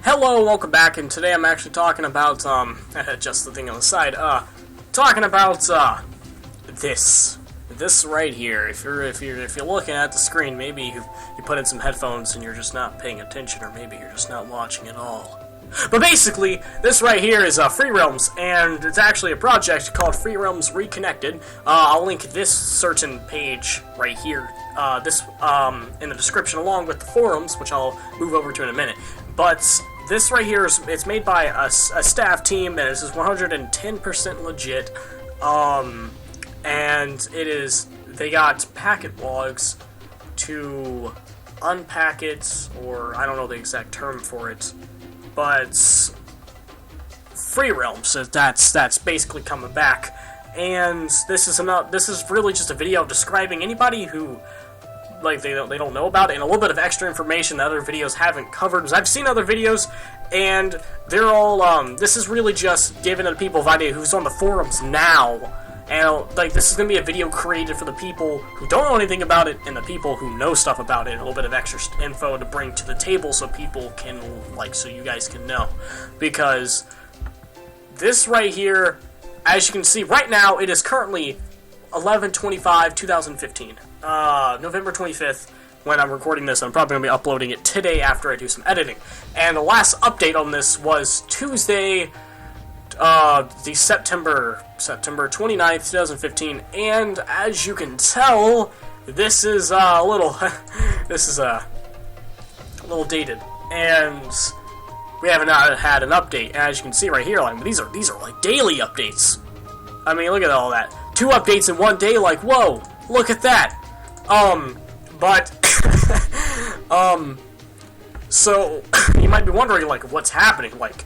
Hello, welcome back, and today I'm actually talking about, just the thing on the side, talking about, this right here. If you're looking at the screen, maybe you put in some headphones and you're just not paying attention, or maybe you're just not watching at all. But basically, this right here is, Free Realms, and it's actually a project called Free Realms Reconnected. I'll link this certain page right here, in the description along with the forums, which I'll move over to in a minute. But this right here it's made by a staff team, and this is 110% legit. And they got packet logs to unpack it, or I don't know the exact term for it, but Free Realms, that's basically coming back. And this is really just a video describing anybody who, like, they don't know about it, and a little bit of extra information that other videos haven't covered. Because I've seen other videos, and they're all, this is really just giving the people of idea who's on the forums now. And, like, this is going to be a video created for the people who don't know anything about it, and the people who know stuff about it, and a little bit of extra info to bring to the table so people can, like, so you guys can know. Because this right here, as you can see, right now, it is currently 11/25/2015. November 25th, when I'm recording this. I'm probably going to be uploading it today after I do some editing. And the last update on this was Tuesday, the September 29th, 2015, and as you can tell, this is a little, dated, and we haven't had an update. And as you can see right here, like, these are like daily updates. I mean, look at all that. 2 updates in one day, like, whoa, look at that. So you might be wondering, like, what's happening, like,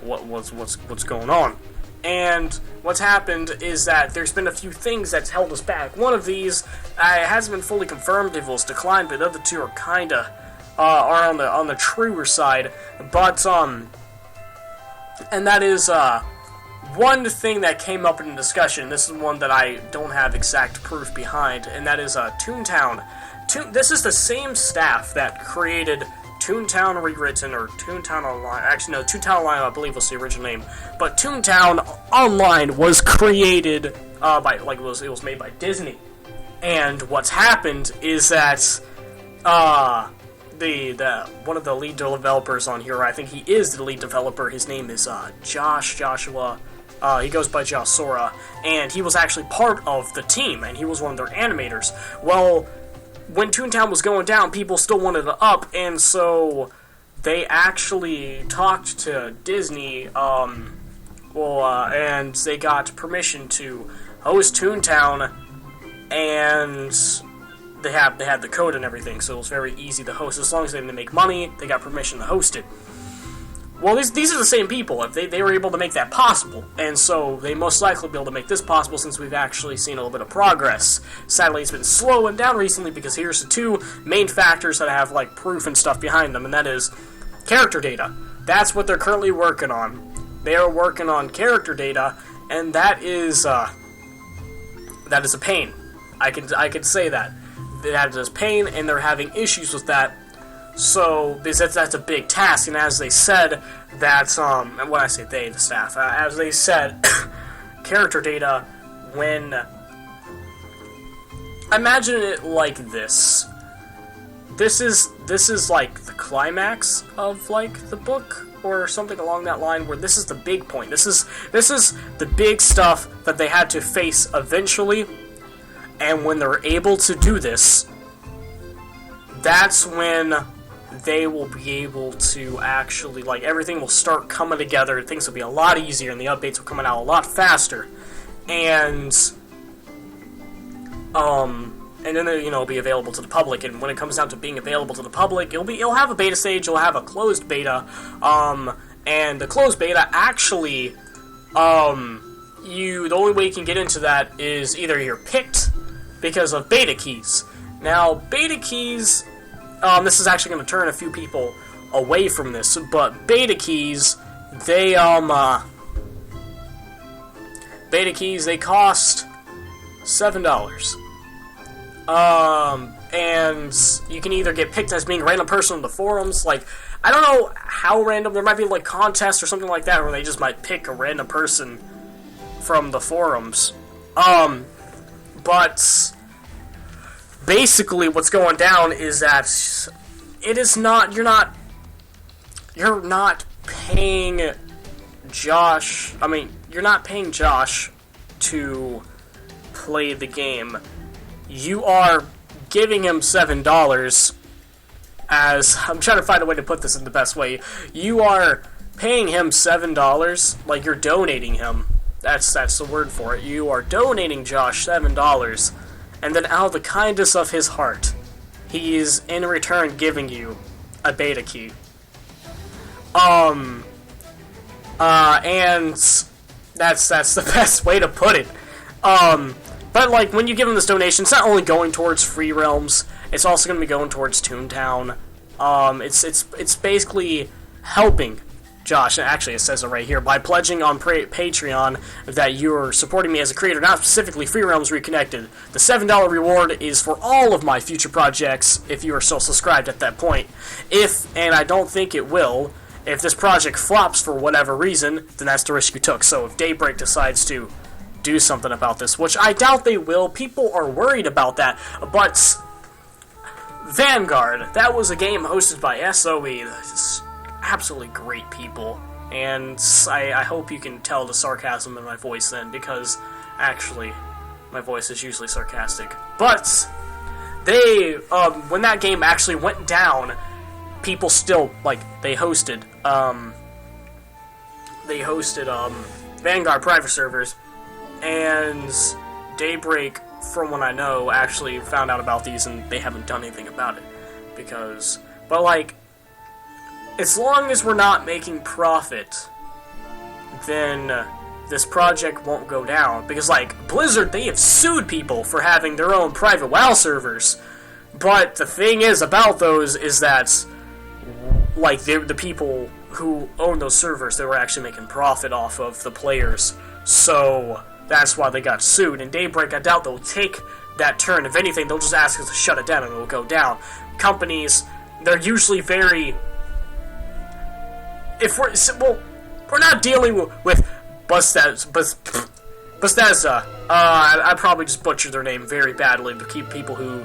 what's going on? And what's happened is that there's been a few things that's held us back. One of these hasn't been fully confirmed if it was declined, but the other 2 are kinda are on the truer side. But and that is one thing that came up in the discussion. This is one that I don't have exact proof behind, and that is Toontown. This is the same staff that created Toontown Rewritten, or Toontown Online. Actually, no, Toontown Online, I believe, was the original name. But Toontown Online was created by, like, it was made by Disney. And what's happened is that one of the lead developers on here, I think he is the lead developer. His name is Joshua. He goes by Josora, and he was actually part of the team, and he was one of their animators. Well, when Toontown was going down, people still wanted it up, and so they actually talked to Disney, and they got permission to host Toontown, and they had the code and everything, so it was very easy to host. As long as they didn't make money, they got permission to host it. Well, these are the same people. They were able to make that possible, and so they most likely will be able to make this possible, since we've actually seen a little bit of progress. Sadly, it's been slowing down recently, because here's the 2 main factors that have, like, proof and stuff behind them, and that is character data. That's what they're currently working on. They are working on character data, and that is a pain. I could say that. That is pain, and they're having issues with that. So, because that's a big task, and as they said, that's, and when I say they, the staff, as they said, character data, when, imagine it like this. This is, like, the climax of, like, the book, or something along that line, where this is the big point. This is the big stuff that they had to face eventually, and when they're able to do this, that's when they will be able to actually, like, everything will start coming together, things will be a lot easier, and the updates will come out a lot faster, and then it'll be available to the public. And when it comes down to being available to the public, it'll have a beta stage, it'll have a closed beta, and the closed beta, actually, the only way you can get into that is either you're picked because of beta keys. Now, beta keys, this is actually going to turn a few people away from this, but beta keys, they cost $7. And you can either get picked as being a random person on the forums, like, I don't know how random. There might be like contests or something like that where they just might pick a random person from the forums. But basically what's going down is that it is not, you're not paying Josh, you're not paying Josh to play the game. You are giving him $7 as, I'm trying to find a way to put this in the best way. You are paying him $7, like you're donating him. That's the word for it. You are donating Josh $7, and then out of the kindness of his heart, he is in return giving you a beta key. And that's the best way to put it. But like when you give him this donation, it's not only going towards Free Realms, it's also going to be going towards Toontown. It's basically helping Josh, and actually it says it right here, by pledging on Patreon that you're supporting me as a creator, not specifically Free Realms Reconnected. The $7 reward is for all of my future projects, if you are still subscribed at that point. If, and I don't think it will, if this project flops for whatever reason, then that's the risk you took. So if Daybreak decides to do something about this, which I doubt they will, people are worried about that, but Vanguard, that was a game hosted by SOE, just absolutely great people, and I hope you can tell the sarcasm in my voice then, because actually, my voice is usually sarcastic. But they, when that game actually went down, people still, like, they hosted Vanguard private servers, and Daybreak, from what I know, actually found out about these, and they haven't done anything about it, because, but like, as long as we're not making profit, then this project won't go down, because like, Blizzard, they have sued people for having their own private WoW servers, but the thing is about those is that, like, the people who own those servers, they were actually making profit off of the players, so that's why they got sued. And Daybreak, I doubt they'll take that turn. If anything, they'll just ask us to shut it down and it'll go down. Companies, they're usually very... we're not dealing with Bethesda. I probably just butchered their name very badly to keep people who,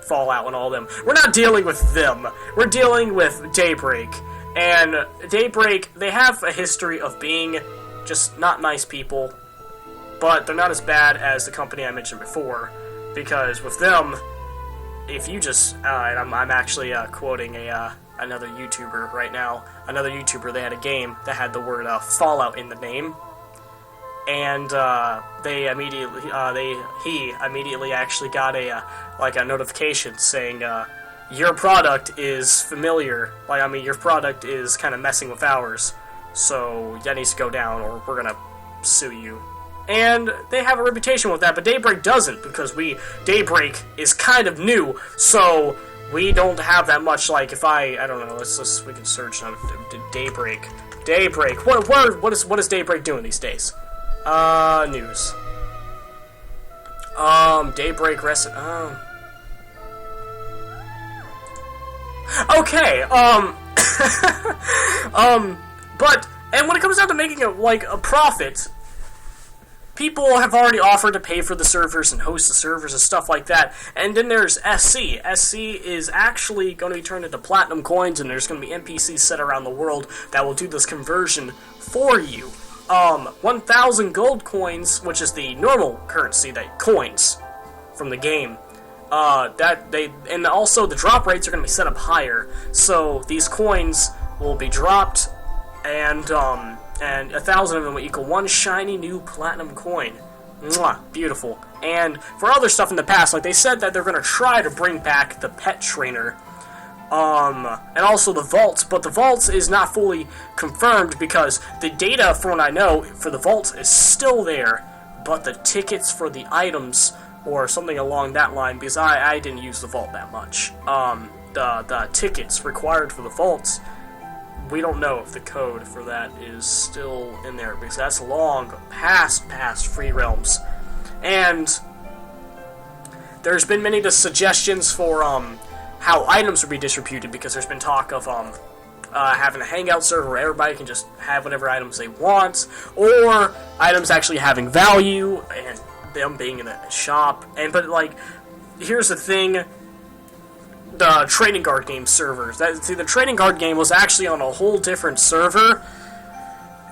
Fallout and all them. We're not dealing with them. We're dealing with Daybreak. And Daybreak, they have a history of being just not nice people, but they're not as bad as the company I mentioned before, because with them, if you just, I'm actually quoting another YouTuber right now, another YouTuber, they had a game that had the word Fallout in the name, and he immediately actually got a notification saying, your product is familiar, your product is kind of messing with ours, so that needs to go down, or we're gonna sue you. And they have a reputation with that, but Daybreak doesn't, because Daybreak is kind of new, so we don't have that much, like, if I don't know, we can search on Daybreak. Daybreak, what is Daybreak doing these days? News. Daybreak okay, but, and when it comes down to making a profit, people have already offered to pay for the servers and host the servers and stuff like that. And then there's SC. SC is actually going to be turned into platinum coins, and there's going to be NPCs set around the world that will do this conversion for you. 1,000 gold coins, which is the normal currency, that coins from the game. And also the drop rates are going to be set up higher. So these coins will be dropped, and 1,000 of them will equal one shiny new platinum coin. Mwah, beautiful. And for other stuff in the past, like they said that they're going to try to bring back the pet trainer, and also the vaults, but the vaults is not fully confirmed because the data, from what I know, for the vaults is still there, but the tickets for the items, or something along that line, because I didn't use the vault that much, the tickets required for the vaults, we don't know if the code for that is still in there, because that's long past Free Realms. And there's been many suggestions for how items would be distributed, because there's been talk of having a hangout server where everybody can just have whatever items they want, or items actually having value and them being in a shop. But like, here's the thing: the trading card game servers. The trading card game was actually on a whole different server,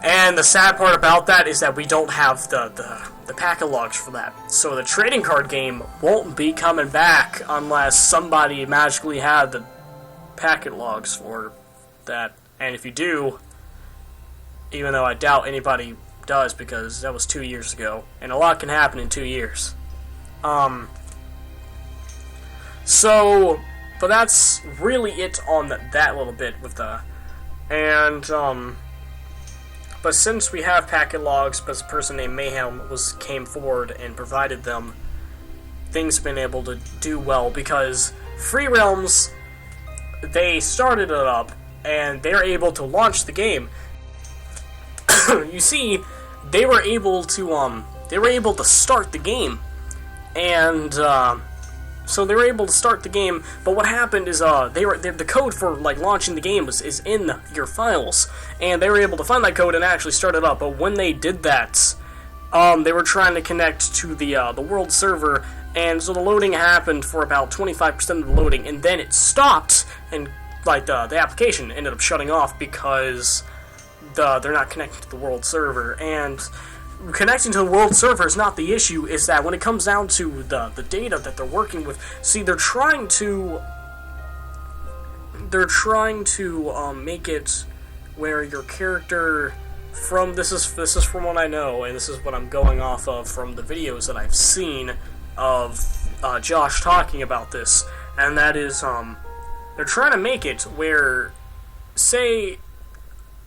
and the sad part about that is that we don't have the packet logs for that. So the trading card game won't be coming back unless somebody magically had the packet logs for that. And if you do, even though I doubt anybody does because that was 2 years ago, and a lot can happen in 2 years. But that's really it on that little bit with the, but since we have packet logs, but a person named Mayhem came forward and provided them, things have been able to do well, because Free Realms, they started it up, and they're able to launch the game. You see, they were able to start the game, and so they were able to start the game. But what happened is the code for like launching the game is in your files, and they were able to find that code and actually start it up. But when they did that, they were trying to connect to the world server, and so the loading happened for about 25% of the loading, and then it stopped, and like the application ended up shutting off because they're not connected to the world server. And connecting to the world server is not the issue, is that when it comes down to the data that they're working with, see, they're trying to make it where your character, this is from what I know, and this is what I'm going off of from the videos that I've seen of Josh talking about this, and that is they're trying to make it where, say,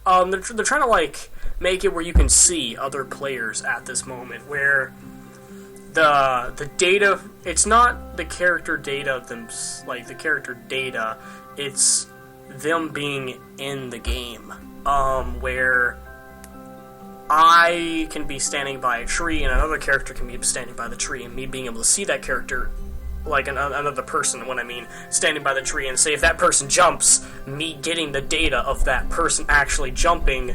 they're trying to like make it where you can see other players at this moment, where the data, it's not the character data it's them being in the game, where I can be standing by a tree and another character can be standing by the tree, and me being able to see that character, like another person, when I mean standing by the tree, and say if that person jumps, me getting the data of that person actually jumping,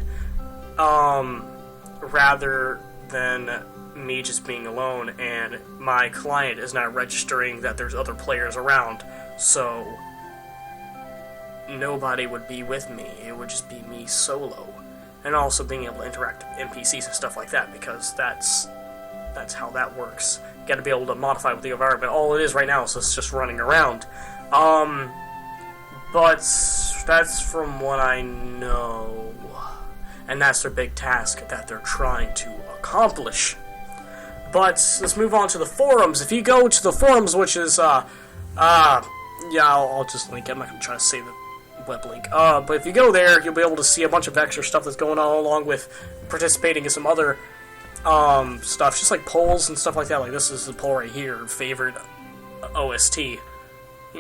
rather than me just being alone, and my client is not registering that there's other players around, so nobody would be with me, it would just be me solo. And also being able to interact with NPCs and stuff like that, because that's how that works. You gotta be able to modify with the environment. All it is right now is just running around. But that's from what I know. And that's their big task that they're trying to accomplish. But let's move on to the forums. If you go to the forums, which is, yeah, I'll just link it. I'm not gonna try to say the web link. But if you go there, you'll be able to see a bunch of extra stuff that's going on, along with participating in some other stuff, just like polls and stuff like that. Like this is the poll right here, favorite OST,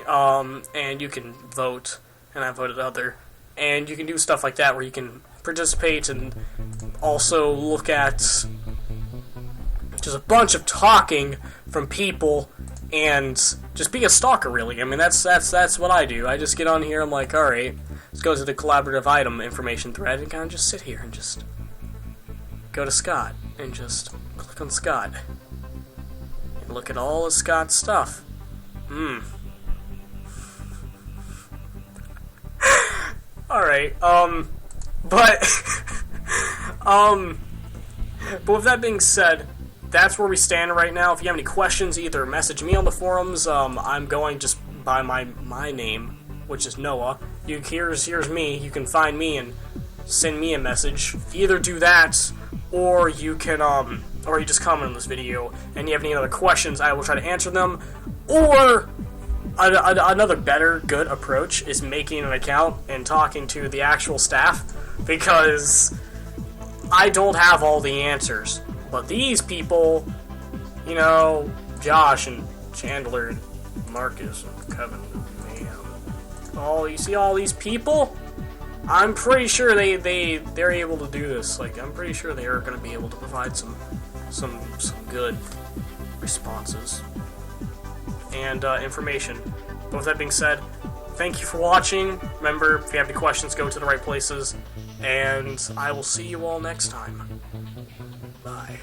and you can vote, and I voted other, and you can do stuff like that where you can participate and also look at just a bunch of talking from people and just be a stalker, really. I mean, that's what I do. I just get on here, I'm like, alright, let's go to the collaborative item information thread and kind of just sit here and just go to Scott and just click on Scott and look at all of Scott's stuff. Alright, but with that being said, that's where we stand right now. If you have any questions, either message me on the forums. I'm going just by my name, which is Noah. Here's me. You can find me and send me a message. Either do that, or you can or you just comment on this video, and you have any other questions, I will try to answer them. Or another better, good approach is making an account and talking to the actual staff, because I don't have all the answers. But these people, you know, Josh and Chandler and Marcus and Kevin and you see all these people? I'm pretty sure they're able to do this. Like, I'm pretty sure they are going to be able to provide some good responses and information. But with that being said, thank you for watching. Remember, if you have any questions, go to the right places. And I will see you all next time. Bye.